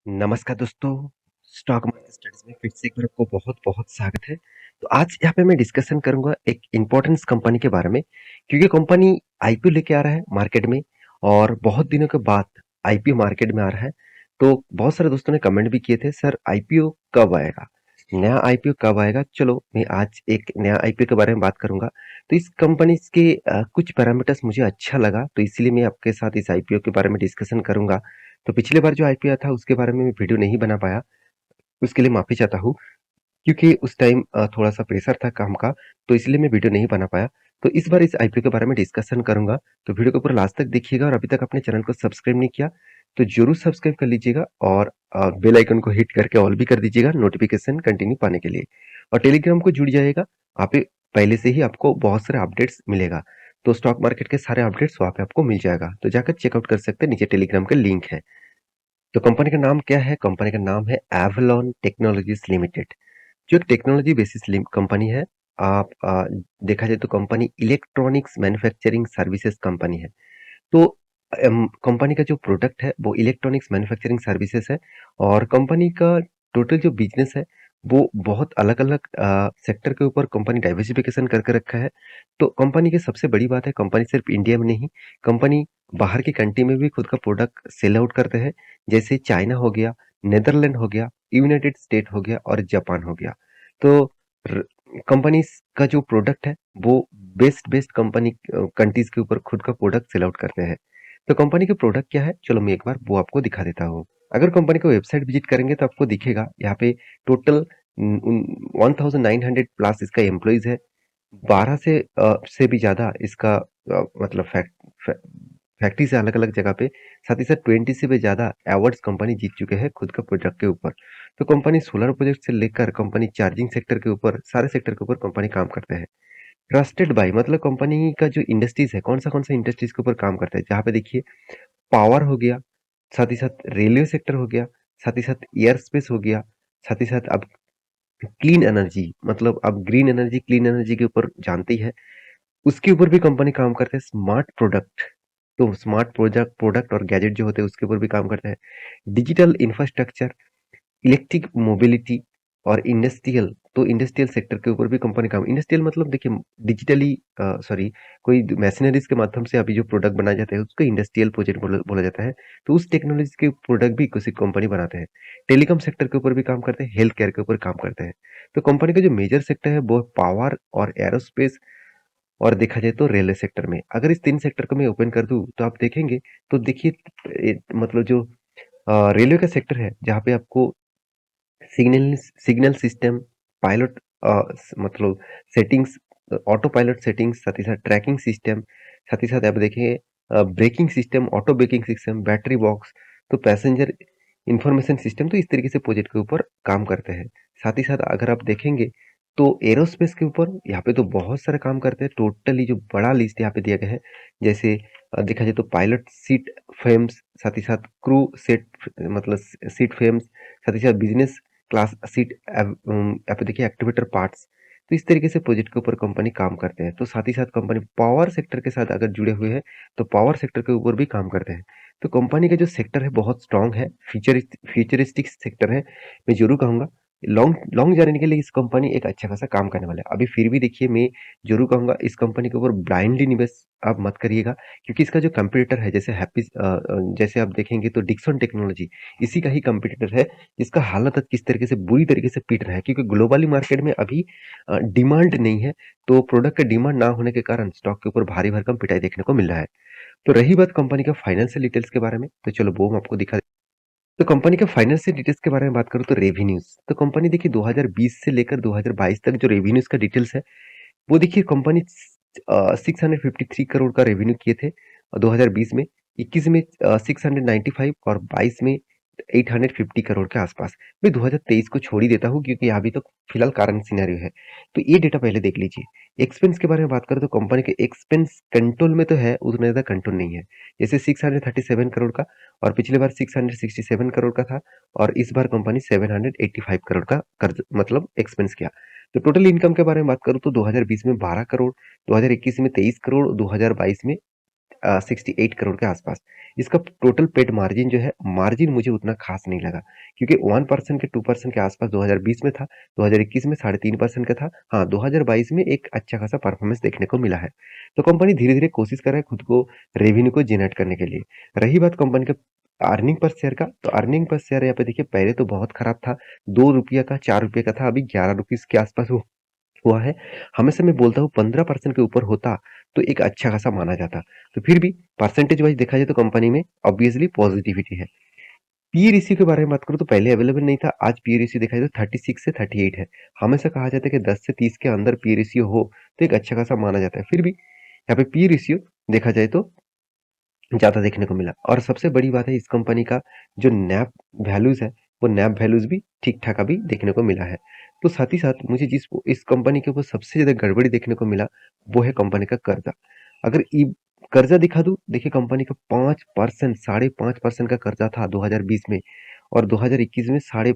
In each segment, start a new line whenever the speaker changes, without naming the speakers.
नमस्कार दोस्तों, stock market studies में फिर से एक बार आपको बहुत-बहुत स्वागत है। तो आज यहाँ पे मैं डिस्कशन करूँगा एक इम्पोर्टेंस कंपनी के बारे में, क्योंकि कंपनी आईपीओ लेके आ रहा है मार्केट में और बहुत दिनों के बाद आईपीओ मार्केट में आ रहा है। तो बहुत सारे दोस्तों ने कमेंट भी किए थे, सर आईपीओ कब आएगा? नया आईपीओ कब आएगा? चलो मैं आज एक नया आईपीओ के बारे में बात करूँगा। तो इस कंपनी के कुछ पैरामीटर्स मुझे अच्छा लगा, तो इसीलिए मैं आपके साथ इस आईपीओ के बारे में डिस्कशन करूँगा। तो पिछली बार जो आईपीओ था उसके बारे में मैं वीडियो नहीं बना पाया, उसके लिए माफ़ी चाहता हूँ क्योंकि उस टाइम थोड़ा-सा प्रेशर था काम का, तो इसलिए मैं वीडियो नहीं बना पाया। तो इस बार इस आईपीओ के बारे में डिस्कशन करूँगा, तो वीडियो को पूरा लास्ट तक देखिएगा और अभी तक अपने चैनल को सब्सक्राइब नहीं किया, तो ज़रूर सब्सक्राइब कर लीजिएगा और बेल आइकन को हिट करके ऑल भी कर दीजिएगा नोटिफ़िकेशन कंटिन्यू पाने के लिए। और टेलीग्राम को जुड़ जाइएगा, वहाँ पे पहले से ही आपको बहुत सारे अपडेट्स मिलेगा। तो स्टॉक मार्केट के सारे अपडेट्स वहाँ पे आपको मिल जाएगा, तो जाकर चेकआउट कर सकते हैं, नीचे टेलीग्राम का लिंक है। तो कंपनी का नाम क्या है? कंपनी का नाम है एवलॉन टेक्नोलॉजीज लिमिटेड, जो एक टेक्नोलॉजी बेसिस कंपनी है। आप देखा जाए तो company electronics manufacturing services company है। तो कंपनी का जो प्रोडक्ट है वो इलेक्ट्रॉनिक्स मैन्युफैक्चरिंग सर्विसेज है और कंपनी का टोटल जो बिजनेस है वो बहुत अलग-अलग सेक्टर के ऊपर कंपनी डाइवर्सिफिकेशन करके रखा है। तो कंपनी की सबसे बड़ी बात है, कंपनी सिर्फ इंडिया में नहीं, कंपनी बाहर की कंट्री में भी खुद का प्रोडक्ट सेल आउट करते हैं। जैसे चाइना हो गया, नीदरलैंड हो गया, यूनाइटेड स्टेट हो गया और जापान हो गया। तो कंपनी का जो प्रोडक्ट है वो बेस्ट बेस्ट कंपनी कंट्रीज के ऊपर खुद का प्रोडक्ट सेल आउट करते हैं। तो कंपनी के प्रोडक्ट क्या है, चलो मैं एक बार वो आपको दिखा देता हूँ। अगर कंपनी का वेबसाइट विजिट करेंगे तो आपको दिखेगा यहाँ पे टोटल 1900 प्लस इसका एम्प्लॉइज है। 12 से भी ज़्यादा इसका मतलब फैक्ट्रीज है अलग अलग जगह पे। साथ ही साथ 20 से भी ज़्यादा अवार्ड्स कंपनी जीत चुके हैं खुद का प्रोडक्ट के ऊपर। तो कंपनी सोलर प्रोजेक्ट से लेकर कंपनी चार्जिंग सेक्टर के ऊपर सारे सेक्टर के ऊपर कंपनी काम करते हैं। ट्रस्टेड बाय मतलब कंपनी का जो इंडस्ट्रीज है कौन सा इंडस्ट्रीज के ऊपर काम करता है, जहाँ पे देखिए पावर हो गया, साथ ही साथ रेलवे सेक्टर हो गया, साथ ही साथ एयर स्पेस हो गया, साथ ही साथ अब क्लीन एनर्जी मतलब अब ग्रीन एनर्जी क्लीन एनर्जी के ऊपर जानते ही है, उसके ऊपर भी कंपनी काम करते हैं। स्मार्ट प्रोडक्ट, तो स्मार्ट प्रोजेक्ट प्रोडक्ट और गैजेट जो होते हैं उसके ऊपर भी काम करते हैं। डिजिटल इंफ्रास्ट्रक्चर, इलेक्ट्रिक मोबिलिटी और इंडस्ट्रियल, तो इंडस्ट्रियल सेक्टर के ऊपर भी कंपनी काम, इंडस्ट्रियल मतलब देखिए डिजिटली सॉरी कोई मशीनरीज के माध्यम से अभी जो प्रोडक्ट बनाया जाता है उसको इंडस्ट्रियल प्रोजेक्ट बोला जाता है। तो उस टेक्नोलॉजी के प्रोडक्ट भी किसी कंपनी बनाते हैं। टेलीकॉम सेक्टर के ऊपर भी काम करते हैं, हेल्थ केयर के ऊपर काम करते हैं। तो कंपनी का जो मेजर सेक्टर है वो पावर और एरोस्पेस और देखा जाए तो रेलवे सेक्टर में। अगर इस 3 सेक्टर को मैं ओपन कर दूँ तो आप देखेंगे, तो देखिए मतलब जो रेलवे का सेक्टर है जहाँ पे आपको सिग्नल सिग्नल सिस्टम, पायलट मतलब सेटिंग्स, ऑटो पायलट सेटिंग्स, साथ ही साथ ट्रैकिंग सिस्टम, साथ ही साथ आप देखें braking system, auto braking system, battery box, तो पैसेंजर इंफॉर्मेशन सिस्टम, तो इस तरीके से प्रोजेक्ट के ऊपर काम करते हैं। साथ ही साथ अगर आप देखेंगे तो एरोस्पेस के ऊपर यहाँ पे तो बहुत सारे काम करते हैं। टोटली जो बड़ा लिस्ट यहाँ पे दिया गया है, जैसे देखा जाए तो पायलट सीट फ्रेम्स, साथ ही साथ क्रू सेट मतलब सीट फ्रेम्स, साथ ही साथ बिजनेस क्लास सीट यहाँ पे देखिए एक्टिवेटर पार्ट्स। तो इस तरीके से प्रोजेक्ट के ऊपर कंपनी काम करते हैं। तो साथ ही साथ कंपनी पावर सेक्टर के साथ अगर जुड़े हुए हैं तो पावर सेक्टर के ऊपर भी काम करते हैं। तो कंपनी का जो सेक्टर है बहुत स्ट्रांग है, फ्यूचरिस्टिक सेक्टर है। मैं जरूर कहूंगा लॉन्ग लॉन्ग जाने के लिए इस कंपनी एक अच्छा खासा काम करने वाला है। अभी फिर भी देखिए मैं जरूर कहूंगा इस कंपनी के ऊपर ब्लाइंडली निवेश आप मत करिएगा, क्योंकि इसका जो कंपटीटर है जैसे जैसे आप देखेंगे तो डिक्सन टेक्नोलॉजी इसी का ही कंपटीटर है, जिसका हालत आज किस तरीके से बुरी तरीके से पीट रहा है, क्योंकि ग्लोबली मार्केट में अभी डिमांड नहीं है। तो प्रोडक्ट का डिमांड ना होने के कारण स्टॉक के ऊपर भारी भरकम पिटाई देखने को मिल रहा है। तो रही बात कंपनी का फाइनेंशियल डिटेल्स के बारे में, तो चलो वो हम आपको दिखा। तो कंपनी के फाइनेंशियल डिटेल्स के बारे में बात करूं तो रेवेन्यूज, तो कंपनी देखिए 2020 से लेकर 2022 तक जो रेवेन्यूज का डिटेल्स है वो देखिए कंपनी 653 करोड़ का रेवेन्यू किए थे 2020 में, 21 में 695 और 22 में 850 करोड़ के आसपास। मैं 2023 को छोड़ ही देता हूँ क्योंकि अभी तो फिलहाल करंट सिनेरियो है। तो ये डेटा पहले देख लीजिए। एक्सपेंस के बारे में बात करें तो कंपनी के एक्सपेंस कंट्रोल में तो है, उतना ज़्यादा कंट्रोल नहीं है। जैसे 637 करोड़ का और पिछले बार 667 करोड़ का था और इस बार कंपनी 785 करोड़ का कर्ज मतलब एक्सपेंस किया। तो टोटल इनकम के बारे में बात करूँ तो 2020 में 12 करोड़, 2021 में 23 करोड़, 2022 में 68 करोड़ के आसपास। इसका टोटल पेड मार्जिन जो है, मार्जिन मुझे उतना खास नहीं लगा, क्योंकि 1% के 2% के आसपास 2020 में था, 2021 में 3.5% का था। हाँ, 2022 में एक अच्छा खासा परफॉर्मेंस देखने को मिला है। तो कंपनी धीरे धीरे कोशिश कर रहा है खुद को रेवेन्यू को जनरेट करने के लिए। रही बात कंपनी का अर्निंग पर शेयर का, तो अर्निंग पर शेयर यहाँ पे देखिए पहले तो बहुत खराब था, 2 रुपया का, 4 रुपये का था, अभी 11 रुपीज के आसपास हुआ है। हमेशा मैं बोलता हूँ 15% के ऊपर होता तो एक अच्छा खासा माना जाता। तो फिर भी परसेंटेज वाइज देखा जाए तो कंपनी में ऑब्वियसली पॉजिटिविटी है। पी रेशियो के बारे में बात करूँ तो पहले अवेलेबल नहीं था, आज पी रेशियो देखा जाए तो 36 से 38 है। हमेशा कहा जाता है कि 10 से 30 के अंदर पी रेशियो हो तो एक अच्छा खासा माना जाता है। फिर भी यहाँ पे पी रेशियो देखा जाए तो ज़्यादा देखने को मिला। और सबसे बड़ी बात है, इस कंपनी का जो नैप वैल्यूज़ है, वो नैप वैल्यूज़ भी ठीक-ठाक अभी देखने को मिला है। तो साथ ही साथ मुझे जिस इस कंपनी के ऊपर सबसे ज़्यादा गड़बड़ी देखने को मिला, वो है कंपनी का कर्जा। अगर ई कर्जा दिखा दूँ, देखिए कंपनी का 5%, 5.5% का कर्जा था 2020 में, और 2021 में साढ़े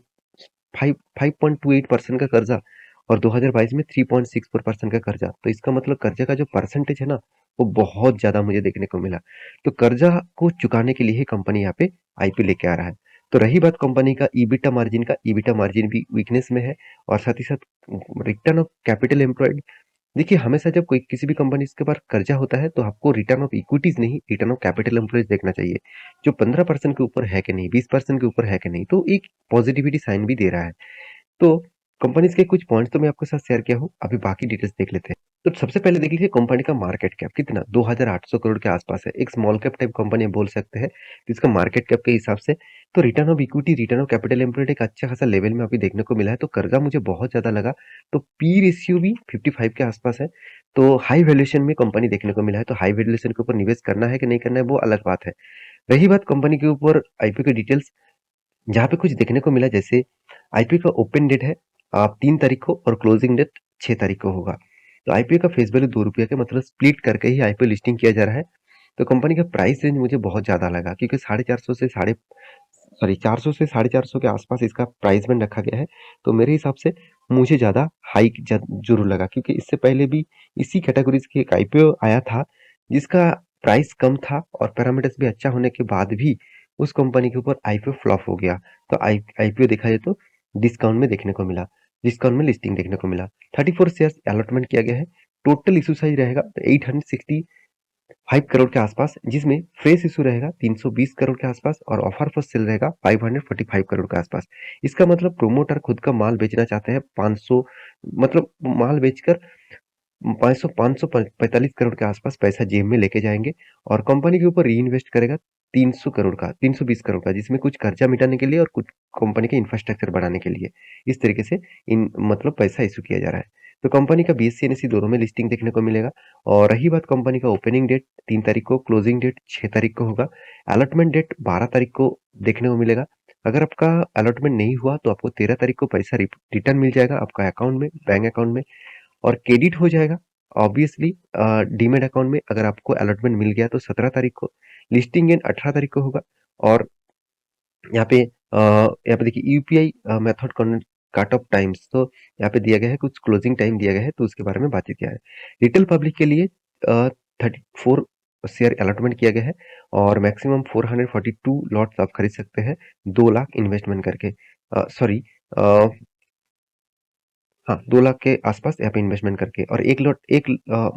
5.28% का कर्जा, और 2022 में 3.64% का कर्जा। तो इसका मतलब कर्जे का जो परसेंटेज है ना, वो बहुत ज़्यादा मुझे देखने को मिला। तो कर्जा को चुकाने के लिए ही कंपनी यहाँ पे आईपीओ लेके आ रहा है। तो रही बात कंपनी का ईबिटा मार्जिन का, ईबिटा मार्जिन भी वीकनेस में है। और साथ ही साथ रिटर्न ऑफ कैपिटल एम्प्लॉयड, देखिए हमेशा जब कोई किसी भी कंपनी के पास कर्जा होता है तो आपको रिटर्न ऑफ इक्विटीज नहीं, रिटर्न ऑफ कैपिटल एम्प्लॉयज देखना चाहिए, जो 15% के ऊपर है कि नहीं, 20% के ऊपर है कि नहीं, तो एक पॉजिटिविटी साइन भी दे रहा है। तो कंपनीज के कुछ पॉइंट्स तो मैं आपके साथ शेयर किया हूँ, अभी बाकी डिटेल्स देख लेते हैं। तो सबसे पहले देख लीजिए कंपनी का मार्केट कैप कितना, 2800 करोड़ के आसपास है। एक स्मॉल कैप टाइप कंपनी बोल सकते हैं, तो इसका मार्केट कैप के हिसाब से तो return of equity, return of capital employed एक अच्छा खासा लेवल में अभी देखने को मिला है। तो कर्जा मुझे बहुत ज्यादा लगा। तो पी रेशियो भी 55 के आसपास है। तो हाई वैल्यूएशन में कंपनी देखने को मिला है। तो हाई वैल्यूएशन के ऊपर निवेश करना है कि नहीं करना है, वो अलग बात है। रही बात कंपनी के ऊपर आईपीओ की डिटेल्स, जहाँ पे कुछ देखने को मिला, जैसे आईपीओ का ओपन डेट है 3 तारीख को, और क्लोजिंग डेट 6 तारीख को होगा। तो आईपीओ का फेस वैल्यू 2 रुपये के, मतलब स्प्लिट करके ही आईपीओ लिस्टिंग किया जा रहा है। तो कंपनी का प्राइस रेंज मुझे बहुत ज्यादा लगा, क्योंकि 400 से 450 के आसपास इसका प्राइस बैंड रखा गया है। तो मेरे हिसाब से मुझे ज्यादा हाइक जरूर लगा, क्योंकि इससे पहले भी इसी कैटेगरीज की एक आईपीओ आया था, जिसका प्राइस कम था और पैरामीटर्स भी अच्छा होने के बाद भी उस कंपनी के ऊपर आईपीओ फ्लॉप हो गया। तो आईपीओ देखा जाए तो डिस्काउंट में देखने को मिला, डिस्काउंट में लिस्टिंग देखने को मिला। 34 शेयर अलॉटमेंट किया गया है। टोटल इशू साइज रहेगा 865 करोड़ के आसपास, जिसमें फ्रेश इशू रहेगा 320 करोड़ के आसपास, और ऑफर फॉर सेल रहेगा 545 करोड़ के आसपास। इसका मतलब प्रोमोटर खुद का माल बेचना चाहते हैं 500, मतलब माल बेचकर 545 करोड़ के आसपास पैसा जेब में लेके जाएंगे, और कंपनी के ऊपर री इन्वेस्ट करेगा 300 करोड़ का, 320 करोड़ का, जिसमें कुछ कर्जा मिटाने के लिए और कुछ कंपनी के इंफ्रास्ट्रक्चर बढ़ाने के लिए। इस तरीके से इन मतलब पैसा इशू किया जा रहा है। तो कंपनी का बीएससी एनएससी दोनों में लिस्टिंग देखने को मिलेगा। और रही बात कंपनी का ओपनिंग डेट 3 तारीख को, क्लोजिंग डेट 6 तारीख को होगा। अलॉटमेंट डेट 12 तारीख को देखने को मिलेगा। अगर आपका अलॉटमेंट नहीं हुआ तो आपको 13 तारीख को पैसा रिटर्न मिल जाएगा आपका अकाउंट में, बैंक अकाउंट में, और क्रेडिट हो जाएगा ऑब्वियसली डीमेट अकाउंट में। अगर आपको अलॉटमेंट मिल गया तो 17 तारीख को, लिस्टिंग इन 18 तारीख को होगा। और यहाँ पे देखिए UPI method cut off times, तो यहाँ पे दिया गया है, कुछ क्लोजिंग टाइम दिया गया है, तो उसके बारे में बातचीत किया है। रिटेल पब्लिक के लिए 34 शेयर अलॉटमेंट किया गया है, और मैक्सिमम 442 लॉट्स आप खरीद सकते हैं 2 लाख इन्वेस्टमेंट करके। सॉरी, हाँ, 2 लाख के आसपास यहाँ पे इन्वेस्टमेंट करके, और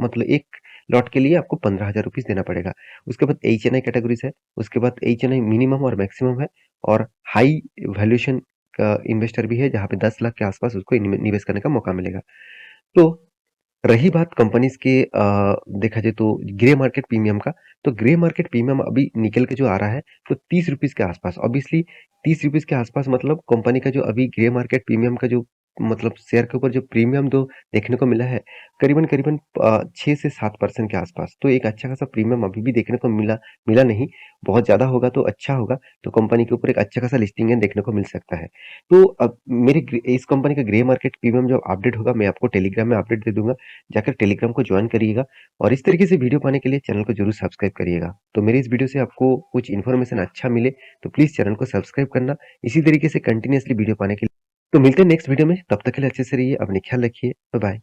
मतलब एक लॉट के लिए आपको 15,000 रुपीज देना पड़ेगा। उसके बाद एच एन आई कैटेगरीज है, उसके बाद एच एन आई मिनिमम और मैक्सिमम है, और हाई वैल्यूएशन का इन्वेस्टर भी है, जहाँ पे 10 लाख के आसपास उसको निवेश करने का मौका मिलेगा। तो रही बात कंपनीज के देखा जाए तो ग्रे मार्केट प्रीमियम का, तो ग्रे मार्केट प्रीमियम अभी निकल के जो आ रहा है तो 30 रुपीज के आसपास, ऑब्वियसली 30 रुपीज के आसपास, मतलब कंपनी का जो अभी ग्रे मार्केट प्रीमियम का जो मतलब शेयर के ऊपर जो प्रीमियम दो देखने को मिला है, करीबन करीबन 6 से 7% के आसपास। तो एक अच्छा खासा प्रीमियम अभी भी देखने को मिला मिला नहीं, बहुत ज्यादा होगा तो अच्छा होगा। तो कंपनी के ऊपर एक अच्छा खासा लिस्टिंग देखने को मिल सकता है। तो अब इस कंपनी का ग्रे मार्केट प्रीमियम जब अपडेट होगा, मैं आपको टेलीग्राम में अपडेट दे दूंगा, जाकर टेलीग्राम को ज्वाइन करिएगा। और इस तरीके से वीडियो पाने के लिए चैनल को जरूर सब्सक्राइब करिएगा। तो मेरी इस वीडियो से आपको कुछ इन्फॉर्मेशन अच्छा मिले तो प्लीज चैनल को सब्सक्राइब करना, इसी तरीके से कंटिन्यूअसली वीडियो पाने के लिए। तो मिलते हैं नेक्स्ट वीडियो में, तब तक के लिए अच्छे से रहिए, अपनी ख्याल रखिए, बाय बाय।